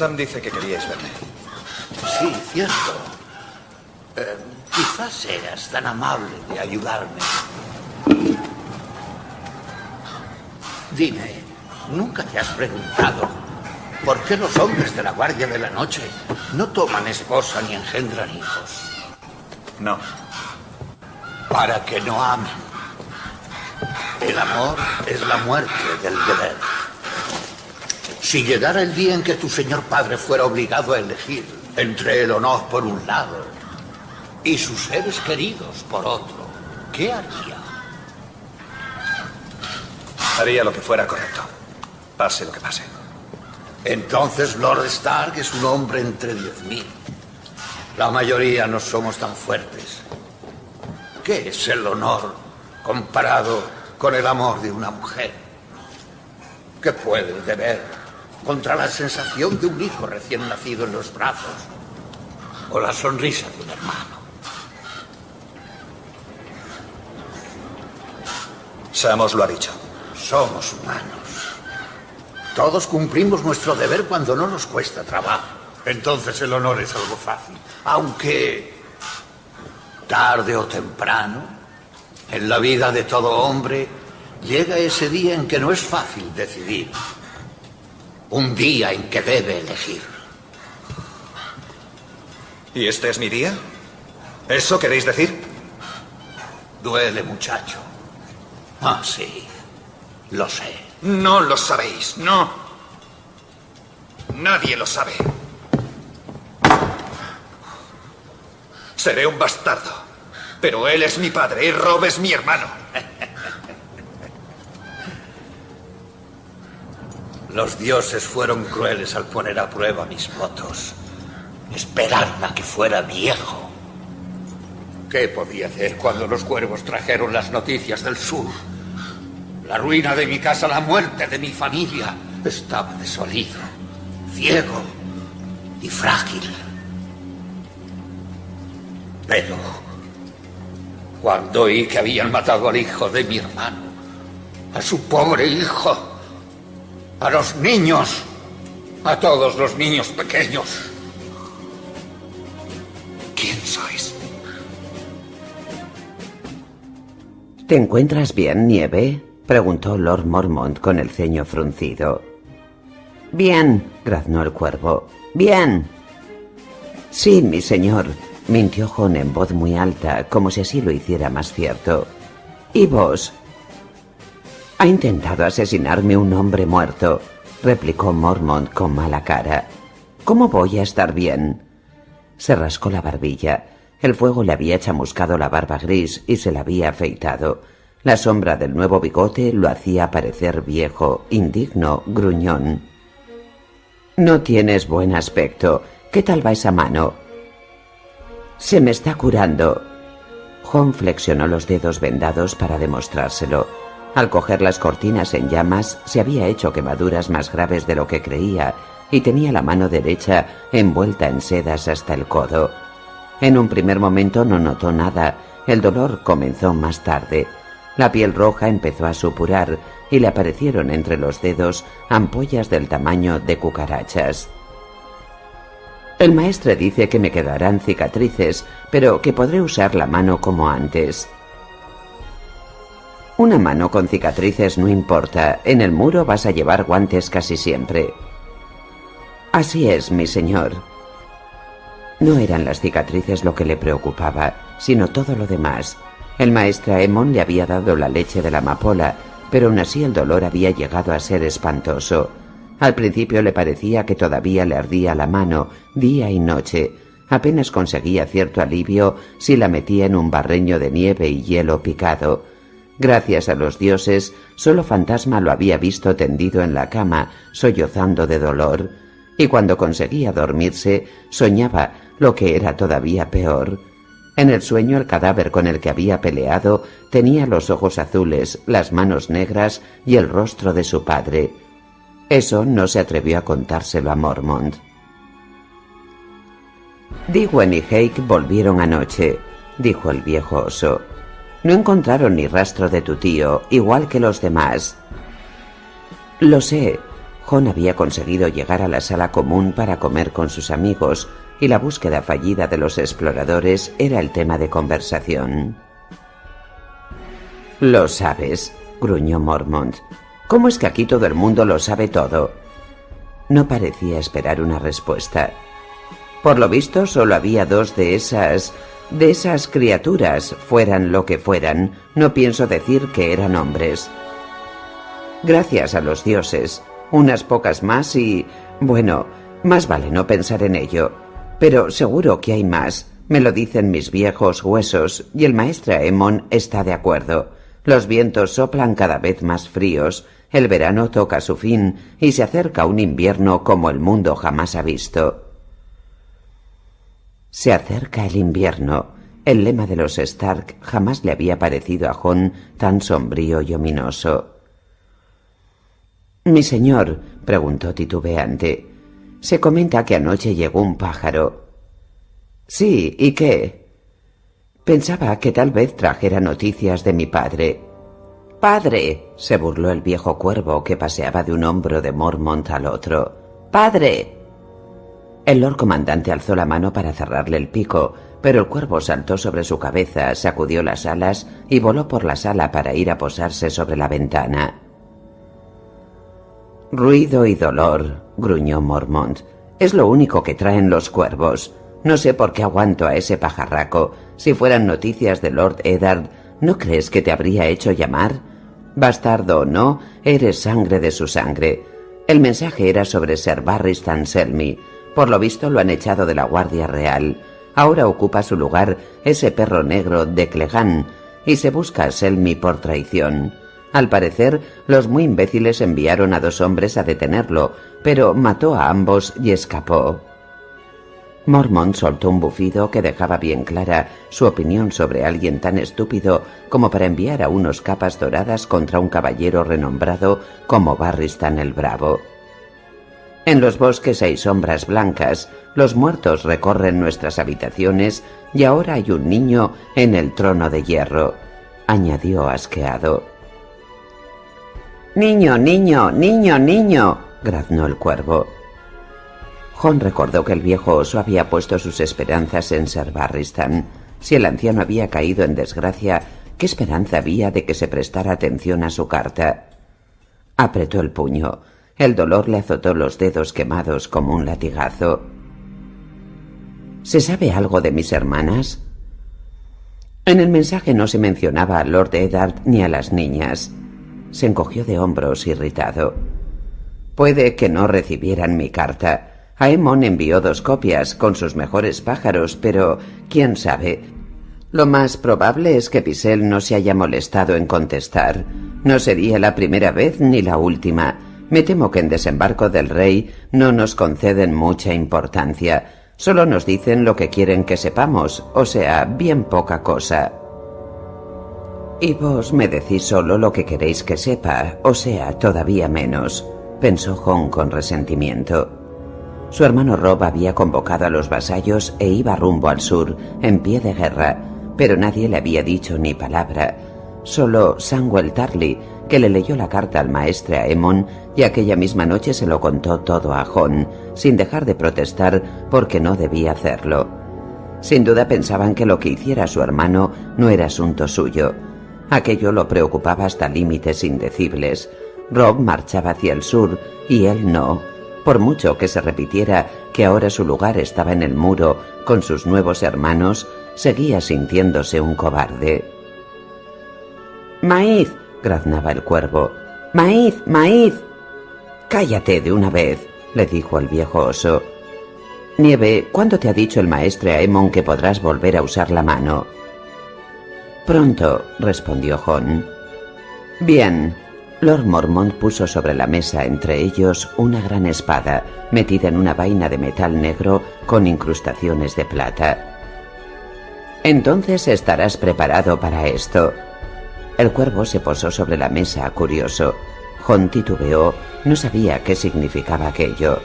Sam dice que queríais verme. Sí, cierto. Quizás seas tan amable de ayudarme. Dime, ¿nunca te has preguntado por qué los hombres de la Guardia de la Noche no toman esposa ni engendran hijos? No. Para que no amen. El amor es la muerte del deber. Si llegara el día en que tu señor padre fuera obligado a elegir entre el honor por un lado y sus seres queridos por otro, ¿qué haría? Haría lo que fuera correcto, pase lo que pase. Entonces Lord Stark es un hombre entre 10.000. La mayoría no somos tan fuertes. ¿Qué es el honor comparado con el amor de una mujer? ¿Qué puede el deber contra la sensación de un hijo recién nacido en los brazos o la sonrisa de un hermano? Sam os lo ha dicho. Somos humanos. Todos cumplimos nuestro deber cuando no nos cuesta trabajo. Entonces el honor es algo fácil. Aunque tarde o temprano, en la vida de todo hombre, llega ese día en que no es fácil decidir. Un día en que debe elegir. ¿Y este es mi día? ¿Eso queréis decir? Duele, muchacho. Ah, sí. Lo sé. No lo sabéis, no. Nadie lo sabe. Seré un bastardo, pero él es mi padre y Robb es mi hermano. Los dioses fueron crueles al poner a prueba mis votos. Esperaron a que fuera viejo. ¿Qué podía hacer cuando los cuervos trajeron las noticias del sur? La ruina de mi casa, la muerte de mi familia. Estaba desolido, ciego y frágil. Pero cuando oí que habían matado al hijo de mi hermano, a su pobre hijo, a los niños, a todos los niños pequeños. ¿Quién sois? ¿Te encuentras bien, Nieve?, preguntó Lord Mormont con el ceño fruncido. Bien, graznó el cuervo. Bien. Sí, mi señor, mintió Jon en voz muy alta, como si así lo hiciera más cierto. ¿Y vos? Ha intentado asesinarme un hombre muerto, replicó Mormont con mala cara. ¿Cómo voy a estar bien? Se rascó la barbilla. El fuego le había chamuscado la barba gris y se la había afeitado. La sombra del nuevo bigote lo hacía parecer viejo, indigno, gruñón. No tienes buen aspecto. ¿Qué tal va esa mano? Se me está curando. Jon flexionó los dedos vendados para demostrárselo. Al coger las cortinas en llamas, se había hecho quemaduras más graves de lo que creía y tenía la mano derecha envuelta en sedas hasta el codo. En un primer momento no notó nada. El dolor comenzó más tarde. La piel roja empezó a supurar y le aparecieron entre los dedos ampollas del tamaño de cucarachas. El maestre dice que me quedarán cicatrices, pero que podré usar la mano como antes. Una mano con cicatrices no importa. En el muro vas a llevar guantes casi siempre. Así es, mi señor. No eran las cicatrices lo que le preocupaba, sino todo lo demás. El maestre Aemon le había dado la leche de la amapola, pero aún así el dolor había llegado a ser espantoso. Al principio le parecía que todavía le ardía la mano, día y noche. Apenas conseguía cierto alivio si la metía en un barreño de nieve y hielo picado. Gracias a los dioses, solo Fantasma lo había visto tendido en la cama, sollozando de dolor. Y cuando conseguía dormirse, soñaba lo que era todavía peor. En el sueño el cadáver con el que había peleado tenía los ojos azules, las manos negras y el rostro de su padre. Eso no se atrevió a contárselo a Mormont. Digwen y Hake volvieron anoche, dijo el viejo oso. No encontraron ni rastro de tu tío, igual que los demás. Lo sé. Jon había conseguido llegar a la sala común para comer con sus amigos, y la búsqueda fallida de los exploradores era el tema de conversación. «Lo sabes», gruñó Mormont. «¿Cómo es que aquí todo el mundo lo sabe todo?» No parecía esperar una respuesta. Por lo visto, solo había dos de esas criaturas, fueran lo que fueran. No pienso decir que eran hombres. Gracias a los dioses. Unas pocas más y... bueno, más vale no pensar en ello. Pero seguro que hay más. Me lo dicen mis viejos huesos, y el maestro Aemon está de acuerdo. Los vientos soplan cada vez más fríos, el verano toca su fin, y se acerca un invierno como el mundo jamás ha visto. Se acerca el invierno. El lema de los Stark jamás le había parecido a Jon tan sombrío y ominoso. «Mi señor», preguntó titubeante, «se comenta que anoche llegó un pájaro». «Sí, ¿y qué?» «Pensaba que tal vez trajera noticias de mi padre». «¡Padre!», se burló el viejo cuervo que paseaba de un hombro de Mormont al otro. «¡Padre!». El Lord Comandante alzó la mano para cerrarle el pico, pero el cuervo saltó sobre su cabeza, sacudió las alas y voló por la sala para ir a posarse sobre la ventana. «Ruido y dolor», gruñó Mormont. «Es lo único que traen los cuervos. No sé por qué aguanto a ese pajarraco. Si fueran noticias de Lord Eddard, ¿no crees que te habría hecho llamar? Bastardo o no, eres sangre de su sangre». El mensaje era sobre Ser Barristan Selmy. Por lo visto lo han echado de la Guardia Real. Ahora ocupa su lugar ese perro negro de Clegane, y se busca a Selmy por traición. Al parecer, los muy imbéciles enviaron a 2 hombres a detenerlo, pero mató a ambos y escapó. Mormont soltó un bufido que dejaba bien clara su opinión sobre alguien tan estúpido como para enviar a unos capas doradas contra un caballero renombrado como Barristan el Bravo. «En los bosques hay sombras blancas, los muertos recorren nuestras habitaciones y ahora hay un niño en el trono de hierro», añadió asqueado. «Niño, niño, niño, niño», graznó el cuervo. Jon recordó que el viejo oso había puesto sus esperanzas en Ser Barristan. Si el anciano había caído en desgracia, ¿qué esperanza había de que se prestara atención a su carta? Apretó el puño. El dolor le azotó los dedos quemados como un latigazo. «¿Se sabe algo de mis hermanas?» En el mensaje no se mencionaba a Lord Eddard ni a las niñas. Se encogió de hombros irritado. «Puede que no recibieran mi carta. Aemon envió 2 copias con sus mejores pájaros, pero quién sabe. Lo más probable es que Pycelle no se haya molestado en contestar. No sería la primera vez ni la última. Me temo que en Desembarco del Rey no nos conceden mucha importancia. Solo nos dicen lo que quieren que sepamos, o sea, bien poca cosa». «Y vos me decís solo lo que queréis que sepa, o sea, todavía menos», pensó Jon con resentimiento. Su hermano Robb había convocado a los vasallos e iba rumbo al sur, en pie de guerra, pero nadie le había dicho ni palabra. Solo Samwell Tarly, que le leyó la carta al maestre Aemon y aquella misma noche se lo contó todo a Jon, sin dejar de protestar porque no debía hacerlo. Sin duda pensaban que lo que hiciera su hermano no era asunto suyo. Aquello lo preocupaba hasta límites indecibles. Robb marchaba hacia el sur y él no. Por mucho que se repitiera que ahora su lugar estaba en el muro con sus nuevos hermanos, seguía sintiéndose un cobarde. «Maíz», graznaba el cuervo. «Maíz, maíz». «Cállate de una vez», le dijo el viejo oso. «Nieve, ¿cuándo te ha dicho el maestre Aemon que podrás volver a usar la mano?» «Pronto», respondió Jon. «Bien». Lord Mormont puso sobre la mesa entre ellos una gran espada, metida en una vaina de metal negro con incrustaciones de plata. «Entonces estarás preparado para esto». El cuervo se posó sobre la mesa, curioso. Jon titubeó, no sabía qué significaba aquello.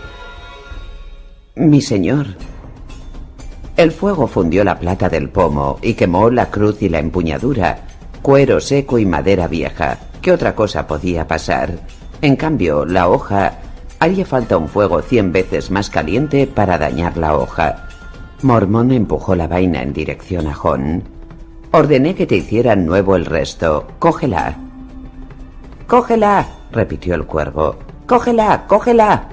«Mi señor». El fuego fundió la plata del pomo y quemó la cruz y la empuñadura. Cuero seco y madera vieja. ¿Qué otra cosa podía pasar? En cambio, la hoja... Haría falta un fuego 100 veces más caliente para dañar la hoja. Mormont empujó la vaina en dirección a Jon. Ordené que te hicieran nuevo el resto. Cógela. ¡Cógela!, repitió el cuervo. ¡Cógela! ¡Cógela!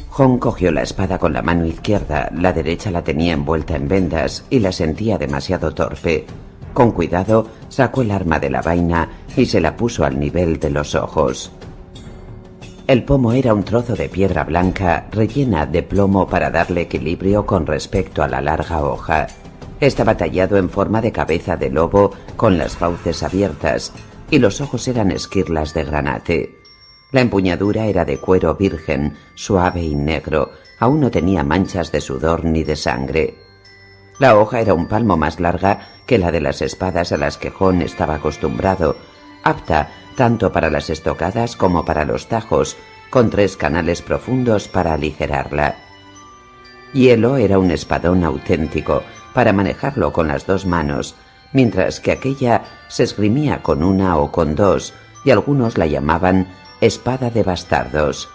Jon cogió la espada con la mano izquierda, la derecha la tenía envuelta en vendas y la sentía demasiado torpe. Con cuidado sacó el arma de la vaina y se la puso al nivel de los ojos. El pomo era un trozo de piedra blanca rellena de plomo para darle equilibrio con respecto a la larga hoja. Estaba tallado en forma de cabeza de lobo con las fauces abiertas y los ojos eran esquirlas de granate. La empuñadura era de cuero virgen, suave y negro, aún no tenía manchas de sudor ni de sangre. La hoja era un palmo más larga que la de las espadas a las que Jon estaba acostumbrado, apta tanto para las estocadas como para los tajos, con 3 canales profundos para aligerarla. Hielo era un espadón auténtico, para manejarlo con las 2 manos, mientras que aquella se esgrimía con 1 o con 2, y algunos la llamaban espada de bastardos.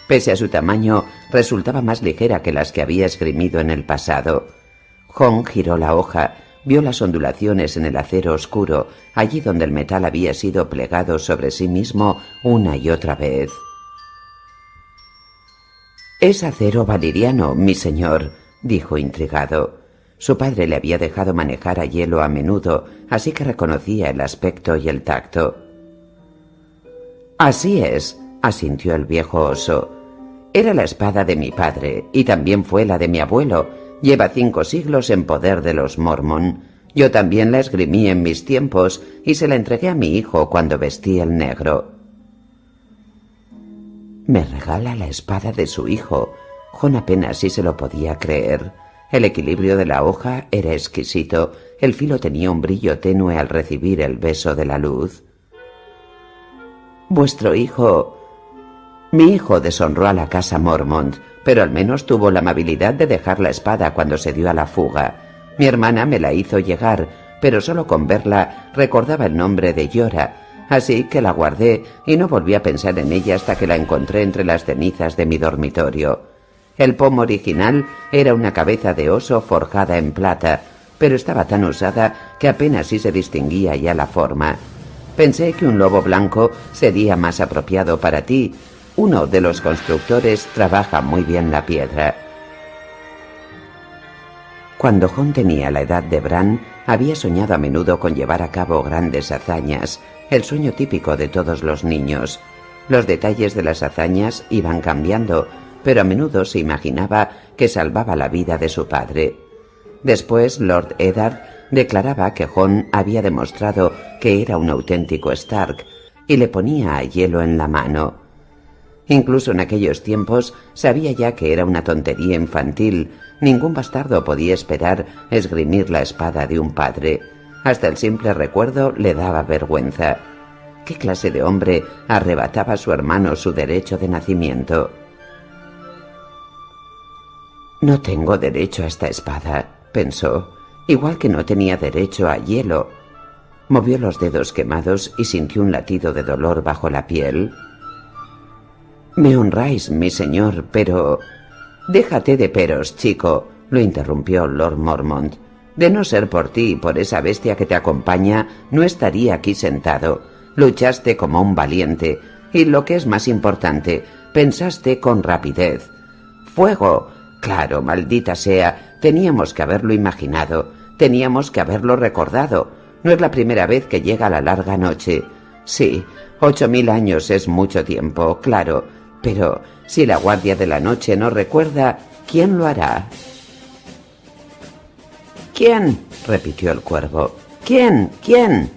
Pese a su tamaño, resultaba más ligera que las que había esgrimido en el pasado. Jon giró la hoja, vio las ondulaciones en el acero oscuro, allí donde el metal había sido plegado sobre sí mismo una y otra vez. «Es acero valiriano, mi señor», dijo intrigado. Su padre le había dejado manejar a hielo a menudo, así que reconocía el aspecto y el tacto. «Así es», asintió el viejo oso. «Era la espada de mi padre, y también fue la de mi abuelo. Lleva 5 siglos en poder de los Mormont. Yo también la esgrimí en mis tiempos, y se la entregué a mi hijo cuando vestí el negro». «Me regala la espada de su hijo». Jon apenas si se lo podía creer. El equilibrio de la hoja era exquisito. El filo tenía un brillo tenue al recibir el beso de la luz. «Vuestro hijo...» «Mi hijo deshonró a la casa Mormont, pero al menos tuvo la amabilidad de dejar la espada cuando se dio a la fuga. Mi hermana me la hizo llegar, pero solo con verla recordaba el nombre de Yora, así que la guardé y no volví a pensar en ella hasta que la encontré entre las cenizas de mi dormitorio. El pomo original era una cabeza de oso forjada en plata, pero estaba tan usada que apenas si se distinguía ya la forma. Pensé que un lobo blanco sería más apropiado para ti. Uno de los constructores trabaja muy bien la piedra». Cuando Jon tenía la edad de Bran, había soñado a menudo con llevar a cabo grandes hazañas, el sueño típico de todos los niños. Los detalles de las hazañas iban cambiando, pero a menudo se imaginaba que salvaba la vida de su padre. Después, Lord Eddard declaraba que Jon había demostrado que era un auténtico Stark y le ponía a hielo en la mano. Incluso en aquellos tiempos sabía ya que era una tontería infantil. Ningún bastardo podía esperar esgrimir la espada de un padre. Hasta el simple recuerdo le daba vergüenza. ¿Qué clase de hombre arrebataba a su hermano su derecho de nacimiento? «No tengo derecho a esta espada», pensó, igual que no tenía derecho a hielo. Movió los dedos quemados y sintió un latido de dolor bajo la piel. «Me honráis, mi señor, pero...» «Déjate de peros, chico», lo interrumpió Lord Mormont. «De no ser por ti y por esa bestia que te acompaña, no estaría aquí sentado. Luchaste como un valiente, y lo que es más importante, pensaste con rapidez. ¡Fuego! Claro, maldita sea, teníamos que haberlo imaginado, teníamos que haberlo recordado. No es la primera vez que llega la larga noche. Sí, 8000 años es mucho tiempo, claro, pero si la guardia de la noche no recuerda, ¿quién lo hará?» «¿Quién?», repitió el cuervo. «¿Quién? ¿Quién?».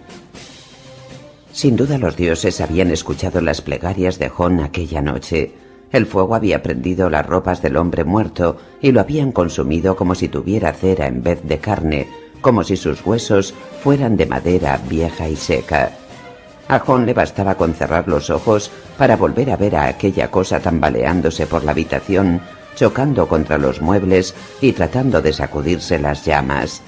Sin duda los dioses habían escuchado las plegarias de Jon aquella noche. El fuego había prendido las ropas del hombre muerto y lo habían consumido como si tuviera cera en vez de carne, como si sus huesos fueran de madera vieja y seca. A Jon le bastaba con cerrar los ojos para volver a ver a aquella cosa tambaleándose por la habitación, chocando contra los muebles y tratando de sacudirse las llamas.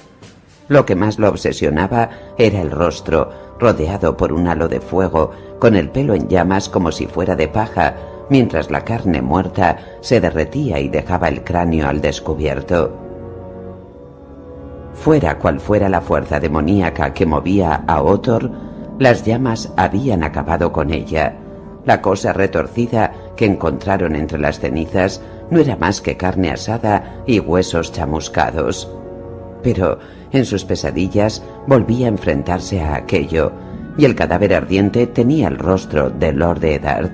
Lo que más lo obsesionaba era el rostro, rodeado por un halo de fuego, con el pelo en llamas como si fuera de paja, mientras la carne muerta se derretía y dejaba el cráneo al descubierto. Fuera cual fuera la fuerza demoníaca que movía a Othor, las llamas habían acabado con ella. La cosa retorcida que encontraron entre las cenizas no era más que carne asada y huesos chamuscados. Pero en sus pesadillas volvía a enfrentarse a aquello, y el cadáver ardiente tenía el rostro de Lord Eddard.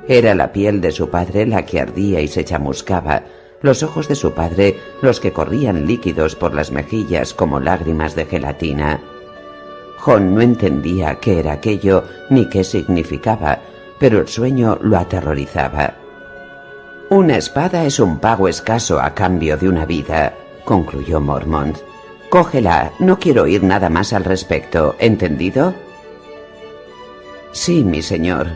Era la piel de su padre la que ardía y se chamuscaba, los ojos de su padre los que corrían líquidos por las mejillas como lágrimas de gelatina. Jon no entendía qué era aquello ni qué significaba, pero el sueño lo aterrorizaba. «Una espada es un pago escaso a cambio de una vida», concluyó Mormont. «Cógela, no quiero oír nada más al respecto, ¿entendido?» «Sí, mi señor».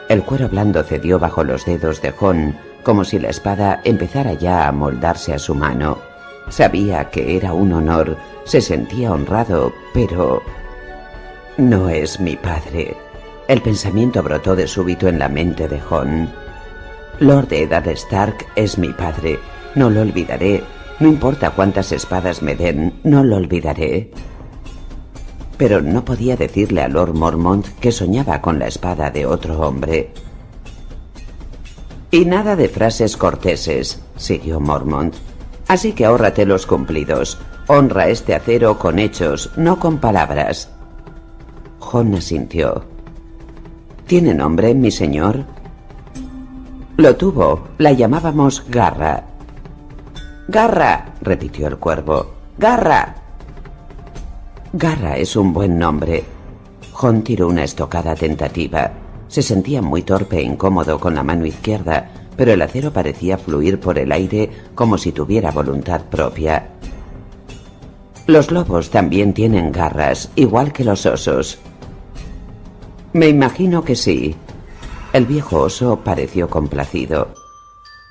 El cuero blando cedió bajo los dedos de Jon, como si la espada empezara ya a moldarse a su mano. Sabía que era un honor, se sentía honrado, pero... «No es mi padre». El pensamiento brotó de súbito en la mente de Jon. «Lord Eddard Stark es mi padre. No lo olvidaré. No importa cuántas espadas me den, no lo olvidaré». Pero no podía decirle a Lord Mormont que soñaba con la espada de otro hombre. «Y nada de frases corteses», siguió Mormont. «Así que ahórrate los cumplidos. Honra este acero con hechos, no con palabras». Jon asintió. «¿Tiene nombre, mi señor?» «Lo tuvo. La llamábamos Garra». «Garra», repitió el cuervo. «Garra». «Garra es un buen nombre». Jon tiró una estocada tentativa. Se sentía muy torpe e incómodo con la mano izquierda, pero el acero parecía fluir por el aire como si tuviera voluntad propia. «Los lobos también tienen garras, igual que los osos». «Me imagino que sí». El viejo oso pareció complacido.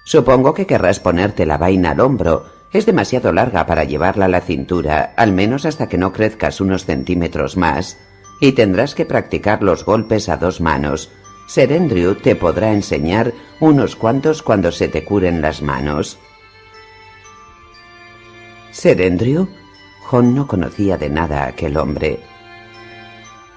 «Supongo que querrás ponerte la vaina al hombro. Es demasiado larga para llevarla a la cintura, al menos hasta que no crezcas unos centímetros más, y tendrás que practicar los golpes a 2 manos. Serendriu te podrá enseñar unos cuantos cuando se te curen las manos». ¿Serendriu? Jon no conocía de nada a aquel hombre.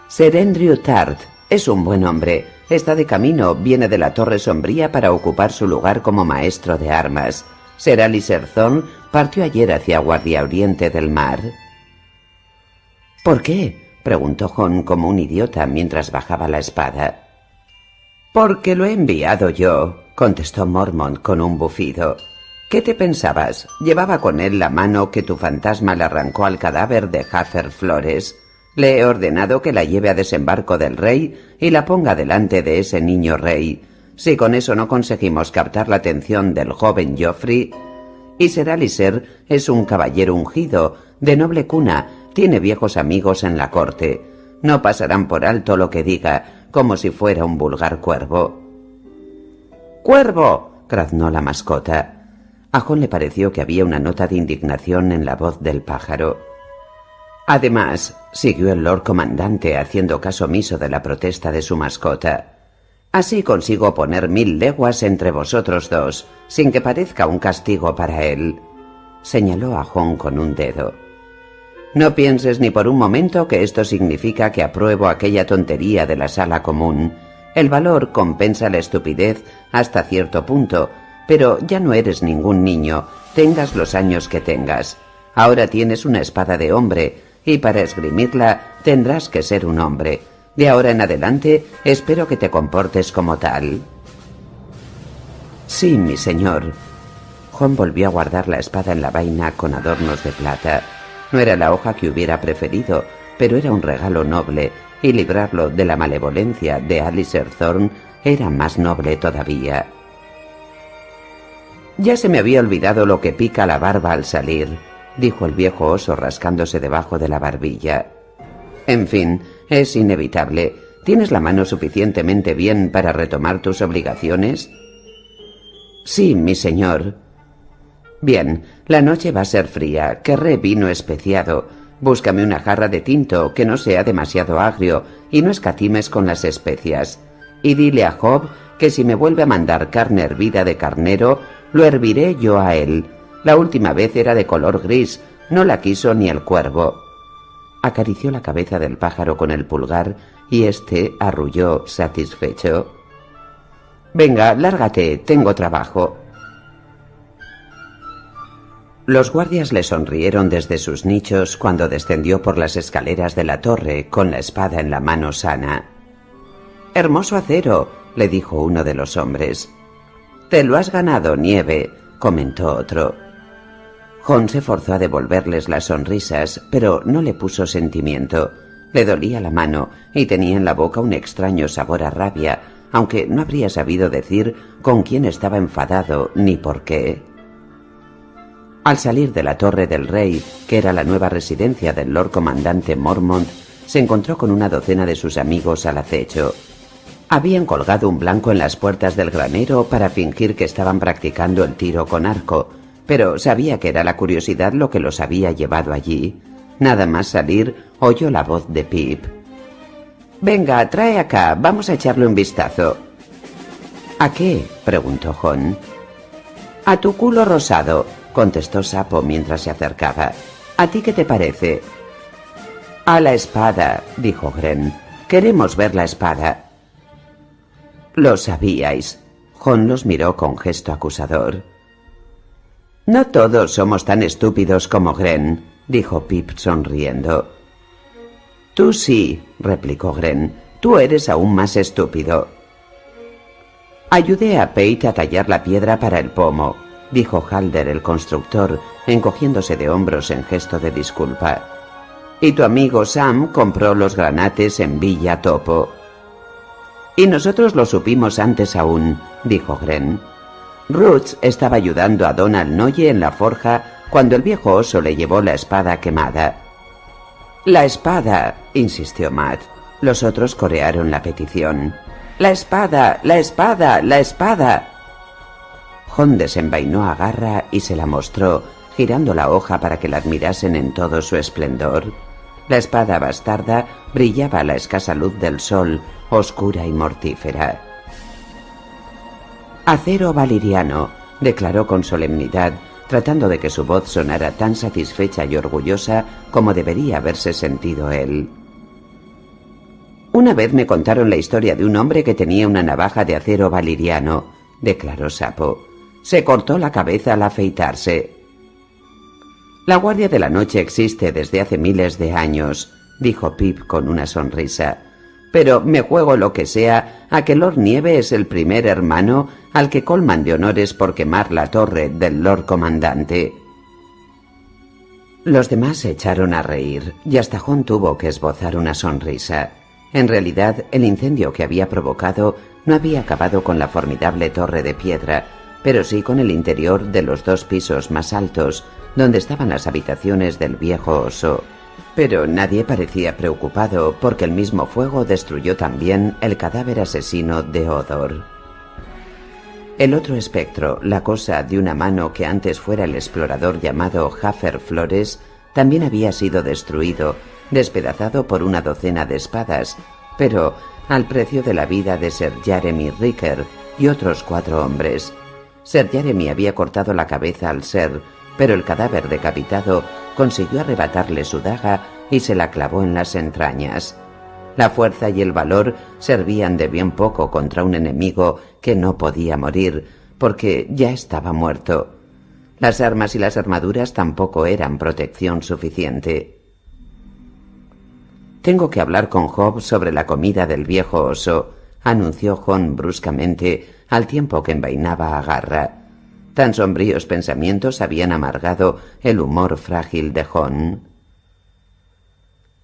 «Serendriu Tart. Es un buen hombre. Está de camino, viene de la Torre Sombría para ocupar su lugar como maestro de armas. Ser Alistair Thorne partió ayer hacia Guardia Oriente del Mar». «¿Por qué?», preguntó Jon como un idiota mientras bajaba la espada. «Porque lo he enviado yo», contestó Mormont con un bufido. «¿Qué te pensabas? Llevaba con él la mano que tu fantasma le arrancó al cadáver de Hafer Flores. Le he ordenado que la lleve a desembarco del rey y la ponga delante de ese niño rey. Si con eso no conseguimos captar la atención del joven Joffrey... Y Ser Alistair es un caballero ungido, de noble cuna, tiene viejos amigos en la corte. No pasarán por alto lo que diga, como si fuera un vulgar cuervo». «¡Cuervo!», graznó la mascota. A Jon le pareció que había una nota de indignación en la voz del pájaro. «Además», siguió el Lord Comandante haciendo caso omiso de la protesta de su mascota, «así consigo poner 1000 leguas entre vosotros dos, sin que parezca un castigo para él». Señaló a Jon con un dedo. «No pienses ni por un momento que esto significa que apruebo aquella tontería de la sala común. El valor compensa la estupidez hasta cierto punto, pero ya no eres ningún niño, tengas los años que tengas. Ahora tienes una espada de hombre, y para esgrimirla tendrás que ser un hombre. De ahora en adelante espero que te comportes como tal». «Sí, mi señor». Jon volvió a guardar la espada en la vaina con adornos de plata. No era la hoja que hubiera preferido, pero era un regalo noble, y librarlo de la malevolencia de Alistair Thorne era más noble todavía. «Ya se me había olvidado lo que pica la barba al salir», dijo el viejo oso rascándose debajo de la barbilla. «En fin, es inevitable. ¿Tienes la mano suficientemente bien para retomar tus obligaciones?» «Sí, mi señor». «Bien, la noche va a ser fría. Querré vino especiado. Búscame una jarra de tinto que no sea demasiado agrio y no escatimes con las especias. Y dile a Job que si me vuelve a mandar carne hervida de carnero, lo herviré yo a él. La última vez era de color gris, no la quiso ni el cuervo. Acarició la cabeza del pájaro con el pulgar y éste arrulló satisfecho. Venga, lárgate, tengo trabajo. Los guardias le sonrieron desde sus nichos cuando descendió por las escaleras de la torre con la espada en la mano sana. «Hermoso acero», le dijo uno de los hombres. «Te lo has ganado, Nieve», comentó otro. Jon se forzó a devolverles las sonrisas, pero no le puso sentimiento. Le dolía la mano y tenía en la boca un extraño sabor a rabia, aunque no habría sabido decir con quién estaba enfadado ni por qué. Al salir de la Torre del Rey, que era la nueva residencia del Lord Comandante Mormont, se encontró con una docena de sus amigos al acecho. Habían colgado un blanco en las puertas del granero para fingir que estaban practicando el tiro con arco, pero sabía que era la curiosidad lo que los había llevado allí. Nada más salir, oyó la voz de Pip. «Venga, trae acá, vamos a echarle un vistazo». «¿A qué?», preguntó Jon. «A tu culo rosado», contestó Sapo mientras se acercaba. «¿A ti qué te parece?» «A la espada», dijo Gren. «Queremos ver la espada». «Lo sabíais». Jon los miró con gesto acusador. «No todos somos tan estúpidos como Gren», dijo Pip sonriendo. «Tú sí», replicó Gren. «Tú eres aún más estúpido». «Ayudé a Pate a tallar la piedra para el pomo», dijo Halder el constructor, encogiéndose de hombros en gesto de disculpa. «Y tu amigo Sam compró los granates en Villa Topo». «Y nosotros lo supimos antes aún», dijo Gren. «Roots estaba ayudando a Donald Noye en la forja cuando el viejo oso le llevó la espada quemada». «La espada», insistió Matt. Los otros corearon la petición. «La espada, la espada, la espada». Jon desenvainó a Garra y se la mostró, girando la hoja para que la admirasen en todo su esplendor. La espada bastarda brillaba a la escasa luz del sol, oscura y mortífera. «Acero valiriano», declaró con solemnidad, tratando de que su voz sonara tan satisfecha y orgullosa como debería haberse sentido él. «Una vez me contaron la historia de un hombre que tenía una navaja de acero valiriano», declaró Sapo. «Se cortó la cabeza al afeitarse». «La Guardia de la Noche existe desde hace miles de años», dijo Pip con una sonrisa. «Pero me juego lo que sea a que Lord Nieve es el primer hermano al que colman de honores por quemar la torre del Lord Comandante». Los demás se echaron a reír y hasta Jon tuvo que esbozar una sonrisa. En realidad, el incendio que había provocado no había acabado con la formidable torre de piedra, pero sí con el interior de los 2 pisos más altos, donde estaban las habitaciones del viejo oso. Pero nadie parecía preocupado porque el mismo fuego destruyó también el cadáver asesino de Odor. El otro espectro, la cosa de una mano que antes fuera el explorador llamado Hafer Flores, también había sido destruido, despedazado por una docena de espadas, pero al precio de la vida de Sir Jeremy Ricker y otros 4 hombres. Sir Jeremy había cortado la cabeza al ser, pero el cadáver decapitado consiguió arrebatarle su daga y se la clavó en las entrañas. La fuerza y el valor servían de bien poco contra un enemigo que no podía morir, porque ya estaba muerto. Las armas y las armaduras tampoco eran protección suficiente. «Tengo que hablar con Job sobre la comida del viejo oso», anunció Jon bruscamente, al tiempo que envainaba a Garra. Tan sombríos pensamientos habían amargado el humor frágil de Jon.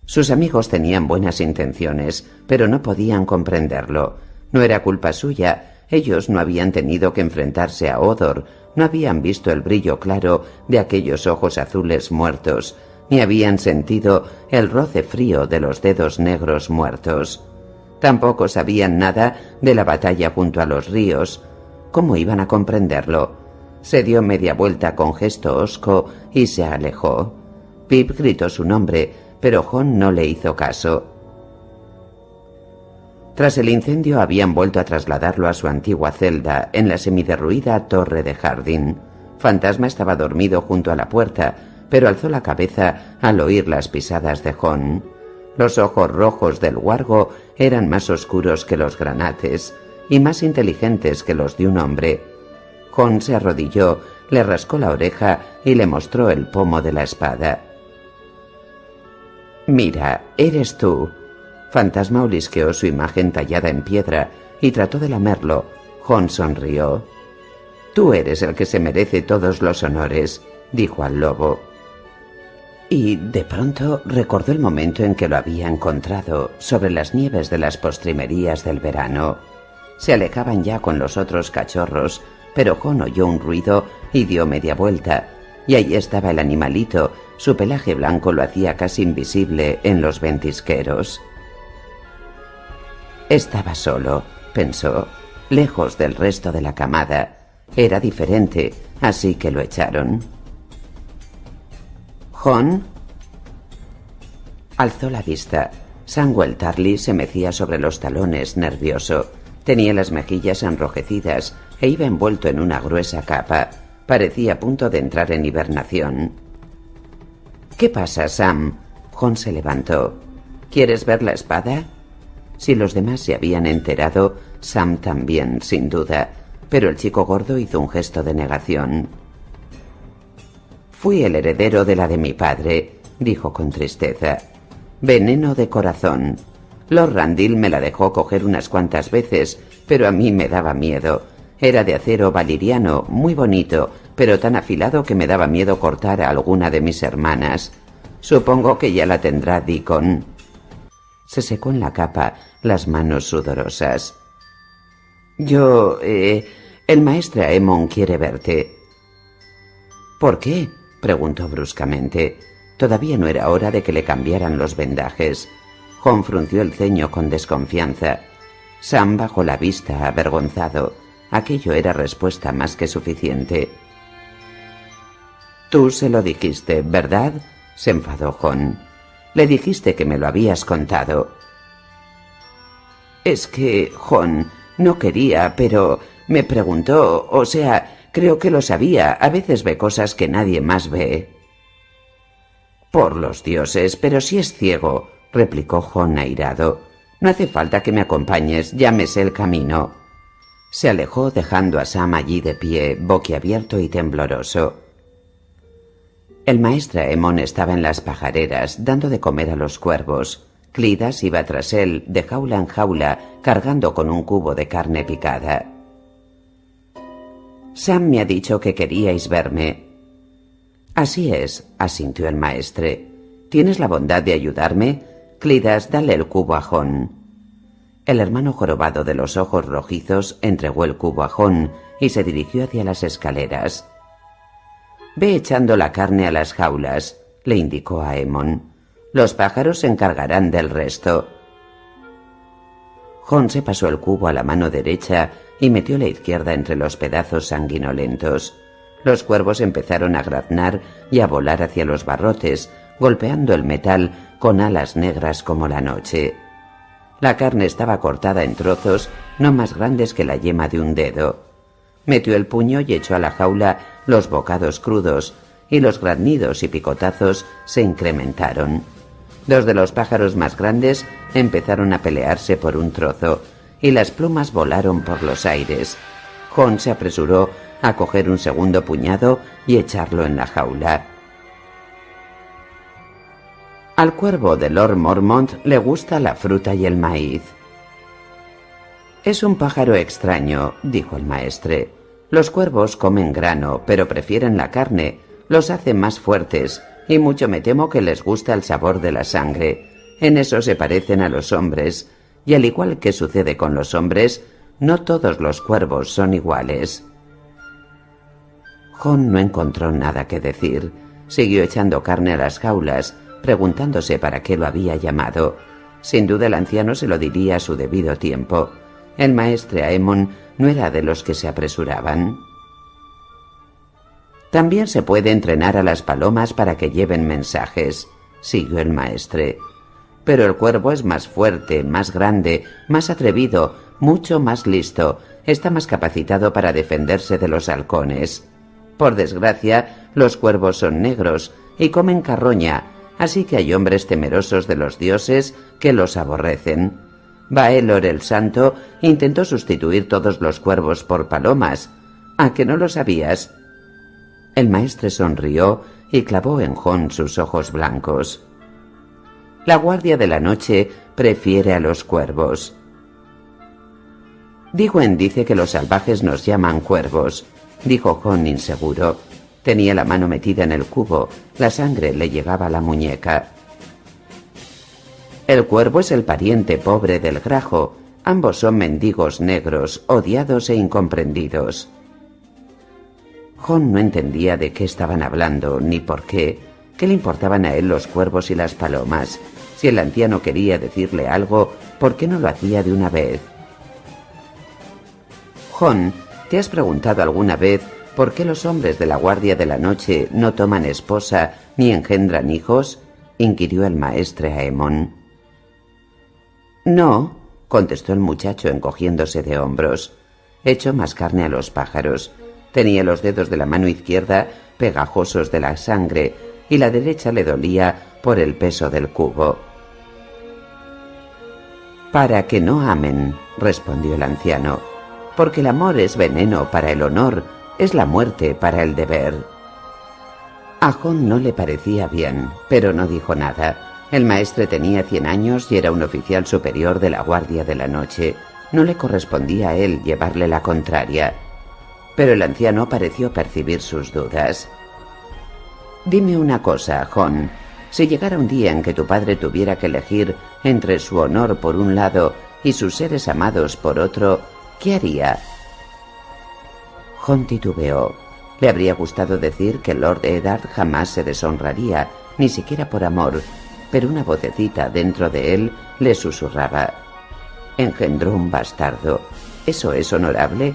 Sus amigos tenían buenas intenciones, pero no podían comprenderlo. No era culpa suya. Ellos no habían tenido que enfrentarse a Odor, no habían visto el brillo claro de aquellos ojos azules muertos, ni habían sentido el roce frío de los dedos negros muertos. Tampoco sabían nada de la batalla junto a los ríos. ¿Cómo iban a comprenderlo? Se dio media vuelta con gesto hosco y se alejó. Pip gritó su nombre, pero Jon no le hizo caso. Tras el incendio habían vuelto a trasladarlo a su antigua celda en la semiderruida torre de Harding. Fantasma estaba dormido junto a la puerta, pero alzó la cabeza al oír las pisadas de Jon. Los ojos rojos del huargo eran más oscuros que los granates y más inteligentes que los de un hombre. Jon se arrodilló, le rascó la oreja y le mostró el pomo de la espada. «Mira, eres tú». Fantasma olisqueó su imagen tallada en piedra y trató de lamerlo. Jon sonrió. «Tú eres el que se merece todos los honores», dijo al lobo. Y de pronto recordó el momento en que lo había encontrado sobre las nieves de las postrimerías del verano. Se alejaban ya con los otros cachorros, pero Jon oyó un ruido y dio media vuelta, y allí estaba el animalito. Su pelaje blanco lo hacía casi invisible en los ventisqueros. Estaba solo, pensó, lejos del resto de la camada. Era diferente, así que lo echaron. «¿Jon?» Alzó la vista. Samwell Tarly se mecía sobre los talones, nervioso. Tenía las mejillas enrojecidas e iba envuelto en una gruesa capa. Parecía a punto de entrar en hibernación. «¿Qué pasa, Sam?» Jon se levantó. «¿Quieres ver la espada?» Si los demás se habían enterado, Sam también, sin duda, pero el chico gordo hizo un gesto de negación. «Fui el heredero de la de mi padre», dijo con tristeza. «Veneno de corazón. Lord Randall me la dejó coger unas cuantas veces, pero a mí me daba miedo. Era de acero valiriano, muy bonito, pero tan afilado que me daba miedo cortar a alguna de mis hermanas. Supongo que ya la tendrá Deacon». Se secó en la capa, las manos sudorosas. El maestro Aemon quiere verte». «¿Por qué?», preguntó bruscamente. Todavía no era hora de que le cambiaran los vendajes. Jon frunció el ceño con desconfianza. Sam bajó la vista, avergonzado. Aquello era respuesta más que suficiente. «Tú se lo dijiste, ¿verdad?», se enfadó Jon. «Le dijiste que me lo habías contado». «Es que, Jon, no quería, pero me preguntó, o sea, creo que lo sabía. A veces ve cosas que nadie más ve». «Por los dioses, pero si es ciego», replicó Jon airado. «No hace falta que me acompañes, ya me sé el camino». Se alejó dejando a Sam allí de pie, boquiabierto y tembloroso. El maestro Aemon estaba en las pajareras, dando de comer a los cuervos. Cleadas iba tras él, de jaula en jaula, cargando con un cubo de carne picada. «Sam me ha dicho que queríais verme». «Así es», asintió el maestre. «¿Tienes la bondad de ayudarme? Cleadas, dale el cubo a Jon». El hermano jorobado de los ojos rojizos entregó el cubo a Jon y se dirigió hacia las escaleras. «Ve echando la carne a las jaulas», le indicó a Aemon. «Los pájaros se encargarán del resto». Jon se pasó el cubo a la mano derecha y metió la izquierda entre los pedazos sanguinolentos. Los cuervos empezaron a graznar y a volar hacia los barrotes, golpeando el metal con alas negras como la noche. La carne estaba cortada en trozos no más grandes que la yema de un dedo. Metió el puño y echó a la jaula los bocados crudos, y los graznidos y picotazos se incrementaron. Dos de los pájaros más grandes empezaron a pelearse por un trozo, y las plumas volaron por los aires. Jon se apresuró a coger un segundo puñado y echarlo en la jaula. Al cuervo de Lord Mormont le gusta la fruta y el maíz. «Es un pájaro extraño», dijo el maestre. «Los cuervos comen grano, pero prefieren la carne. Los hace más fuertes, y mucho me temo que les gusta el sabor de la sangre. En eso se parecen a los hombres, y al igual que sucede con los hombres, no todos los cuervos son iguales». Jon no encontró nada que decir. Siguió echando carne a las jaulas, preguntándose para qué lo había llamado. Sin duda el anciano se lo diría a su debido tiempo. El maestre Aemon no era de los que se apresuraban. «También se puede entrenar a las palomas para que lleven mensajes», siguió el maestre. pero el cuervo es más fuerte, más grande, más atrevido, mucho más listo, está más capacitado para defenderse de los halcones. Por desgracia, los cuervos son negros y comen carroña, así que hay hombres temerosos de los dioses que los aborrecen. Baelor el Santo intentó sustituir todos los cuervos por palomas. ¿A que no lo sabías? El maestre sonrió y clavó en Jon sus ojos blancos. La guardia de la noche prefiere a los cuervos. Digwen dice que los salvajes nos llaman cuervos, dijo Jon inseguro. Tenía la mano metida en el cubo, la sangre le llegaba a la muñeca. El cuervo es el pariente pobre del grajo. Ambos son mendigos negros, odiados e incomprendidos. Jon no entendía de qué estaban hablando, ni por qué. ¿Qué le importaban a él los cuervos y las palomas? Si el anciano quería decirle algo, ¿por qué no lo hacía de una vez? Jon, ¿te has preguntado alguna vez por qué los hombres de la guardia de la noche no toman esposa ni engendran hijos? Inquirió el maestre Aemon. No, contestó el muchacho encogiéndose de hombros. Echó más carne a los pájaros. Tenía los dedos de la mano izquierda pegajosos de la sangre y la derecha le dolía por el peso del cubo. Para que no amen, respondió el anciano, porque el amor es veneno para el honor, es la muerte para el deber. A Jon no le parecía bien, pero no dijo nada. El maestre tenía 100 años y era un oficial superior de la guardia de la noche. No le correspondía a él llevarle la contraria. Pero el anciano pareció percibir sus dudas. Dime una cosa, Jon. Si llegara un día en que tu padre tuviera que elegir entre su honor por un lado y sus seres amados por otro, ¿qué haría? Jon titubeó. Le habría gustado decir que Lord Eddard jamás se deshonraría, ni siquiera por amor, pero una vocecita dentro de él le susurraba. Engendró un bastardo. ¿Eso es honorable?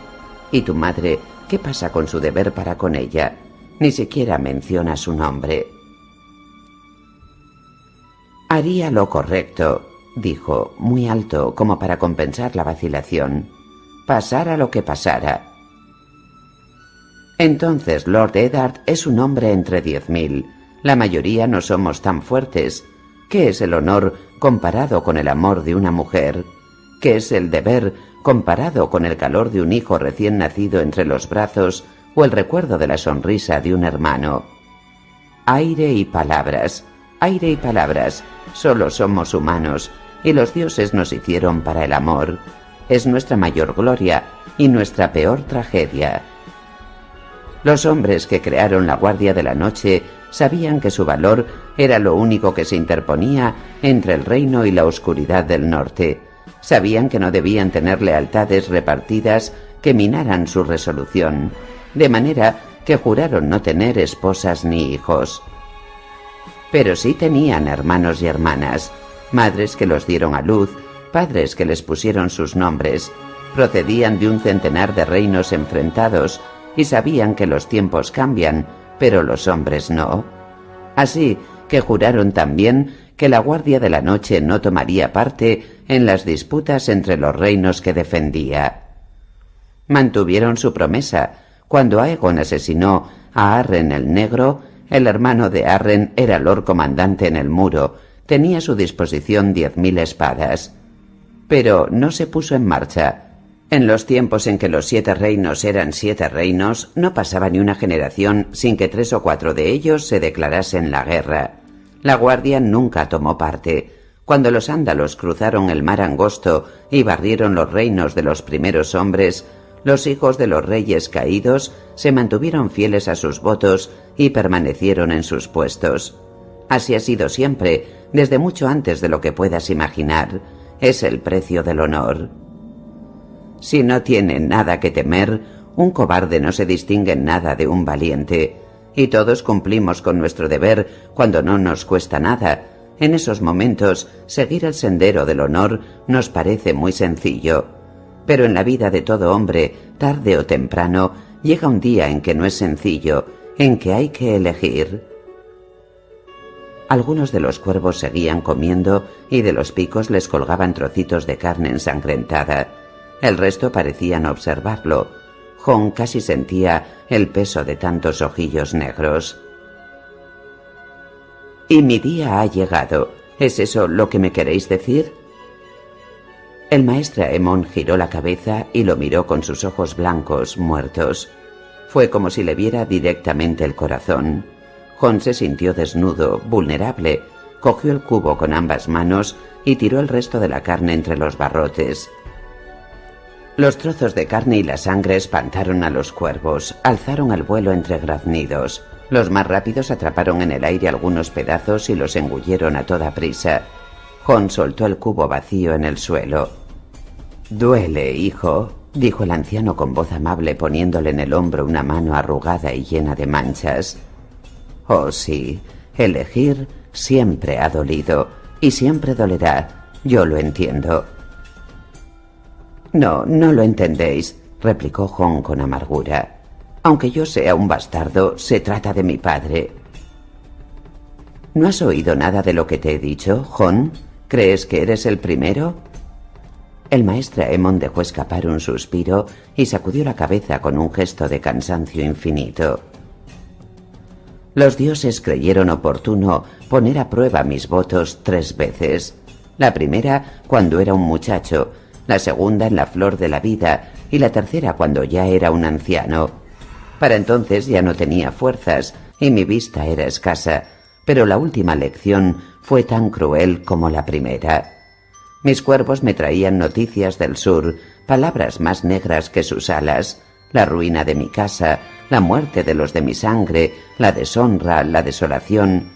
¿Y tu madre, qué pasa con su deber para con ella? Ni siquiera menciona su nombre. Haría lo correcto, dijo, muy alto, como para compensar la vacilación. Pasara lo que pasara. Entonces Lord Eddard es un hombre entre 10.000. La mayoría no somos tan fuertes. ¿Qué es el honor comparado con el amor de una mujer? ¿Qué es el deber comparado con el calor de un hijo recién nacido entre los brazos o el recuerdo de la sonrisa de un hermano? Aire y palabras, solo somos humanos y los dioses nos hicieron para el amor. Es nuestra mayor gloria y nuestra peor tragedia. Los hombres que crearon la Guardia de la Noche sabían que su valor era lo único que se interponía entre el reino y la oscuridad del norte. Sabían que no debían tener lealtades repartidas que minaran su resolución, de manera que juraron no tener esposas ni hijos. Pero sí tenían hermanos y hermanas, madres que los dieron a luz, padres que les pusieron sus nombres, procedían de un centenar de reinos enfrentados y sabían que los tiempos cambian, pero los hombres no. Así que juraron también que la Guardia de la Noche no tomaría parte en las disputas entre los reinos que defendía. Mantuvieron su promesa. Cuando Aegon asesinó a Arryn el Negro, el hermano de Arryn era Lord Comandante en el Muro, tenía a su disposición 10.000 espadas. Pero no se puso en marcha. En los tiempos en que los 7 reinos eran 7 reinos, no pasaba ni una generación sin que 3 o 4 de ellos se declarasen la guerra. La Guardia nunca tomó parte. Cuando los ándalos cruzaron el mar angosto y barrieron los reinos de los primeros hombres, los hijos de los reyes caídos se mantuvieron fieles a sus votos y permanecieron en sus puestos. Así ha sido siempre, desde mucho antes de lo que puedas imaginar. Es el precio del honor. Si no tiene nada que temer, un cobarde no se distingue en nada de un valiente. Y todos cumplimos con nuestro deber cuando no nos cuesta nada. En esos momentos, seguir el sendero del honor nos parece muy sencillo. Pero en la vida de todo hombre, tarde o temprano, llega un día en que no es sencillo, en que hay que elegir. Algunos de los cuervos seguían comiendo y de los picos les colgaban trocitos de carne ensangrentada. El resto parecían observarlo. Jon casi sentía el peso de tantos ojillos negros. «Y mi día ha llegado. ¿Es eso lo que me queréis decir?» El maestre Aemon giró la cabeza y lo miró con sus ojos blancos, muertos. Fue como si le viera directamente el corazón. Jon se sintió desnudo, vulnerable. Cogió el cubo con ambas manos y tiró el resto de la carne entre los barrotes. Los trozos de carne y la sangre espantaron a los cuervos, alzaron al vuelo entre graznidos. Los más rápidos atraparon en el aire algunos pedazos y los engulleron a toda prisa. Jon soltó el cubo vacío en el suelo. «Duele, hijo», dijo el anciano con voz amable poniéndole en el hombro una mano arrugada y llena de manchas. «Oh sí, elegir siempre ha dolido y siempre dolerá, yo lo entiendo». «No, no lo entendéis», replicó Jon con amargura. «Aunque yo sea un bastardo, se trata de mi padre». «¿No has oído nada de lo que te he dicho, Jon? ¿Crees que eres el primero?» El maestre Aemon dejó escapar un suspiro y sacudió la cabeza con un gesto de cansancio infinito. «Los dioses creyeron oportuno poner a prueba mis votos 3 veces. La primera cuando era un muchacho, la segunda en la flor de la vida y la tercera cuando ya era un anciano. Para entonces ya no tenía fuerzas y mi vista era escasa, pero la última lección fue tan cruel como la primera. Mis cuervos me traían noticias del sur, palabras más negras que sus alas, la ruina de mi casa, la muerte de los de mi sangre, la deshonra, la desolación.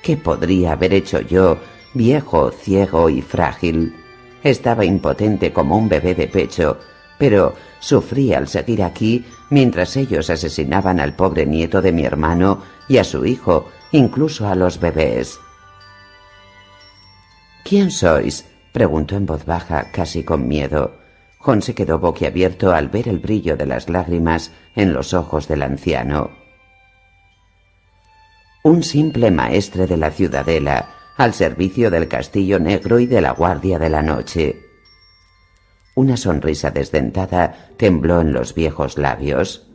¿Qué podría haber hecho yo, viejo, ciego y frágil? Estaba impotente como un bebé de pecho, pero sufrí al seguir aquí mientras ellos asesinaban al pobre nieto de mi hermano y a su hijo, incluso a los bebés». «¿Quién sois?», preguntó en voz baja, casi con miedo. Jon se quedó boquiabierto al ver el brillo de las lágrimas en los ojos del anciano. «Un simple maestre de la ciudadela, al servicio del Castillo Negro y de la Guardia de la Noche». Una sonrisa desdentada tembló en los viejos labios.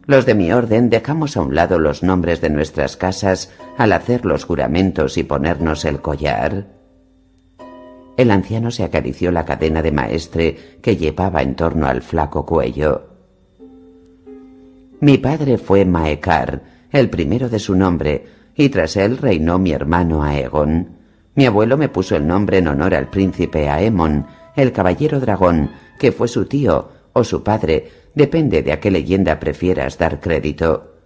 «Los de mi orden dejamos a un lado los nombres de nuestras casas al hacer los juramentos y ponernos el collar». El anciano se acarició la cadena de maestre que llevaba en torno al flaco cuello. «Mi padre fue Maekar, el primero de su nombre, y tras él reinó mi hermano Aegon. Mi abuelo me puso el nombre en honor al príncipe Aemon, el caballero dragón, que fue su tío o su padre, depende de a qué leyenda prefieras dar crédito.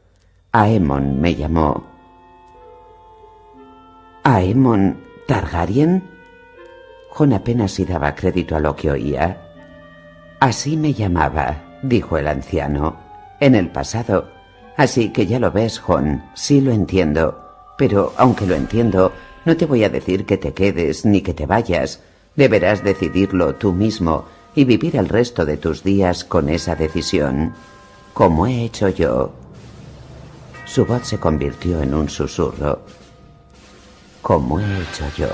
Aemon me llamó». «¿Aemon Targaryen?». Jon apenas si daba crédito a lo que oía. «Así me llamaba», dijo el anciano, «en el pasado. Así que ya lo ves, Jon, sí lo entiendo. Pero, aunque lo entiendo, no te voy a decir que te quedes ni que te vayas. Deberás decidirlo tú mismo y vivir el resto de tus días con esa decisión, como he hecho yo». Su voz se convirtió en un susurro. «Como he hecho yo».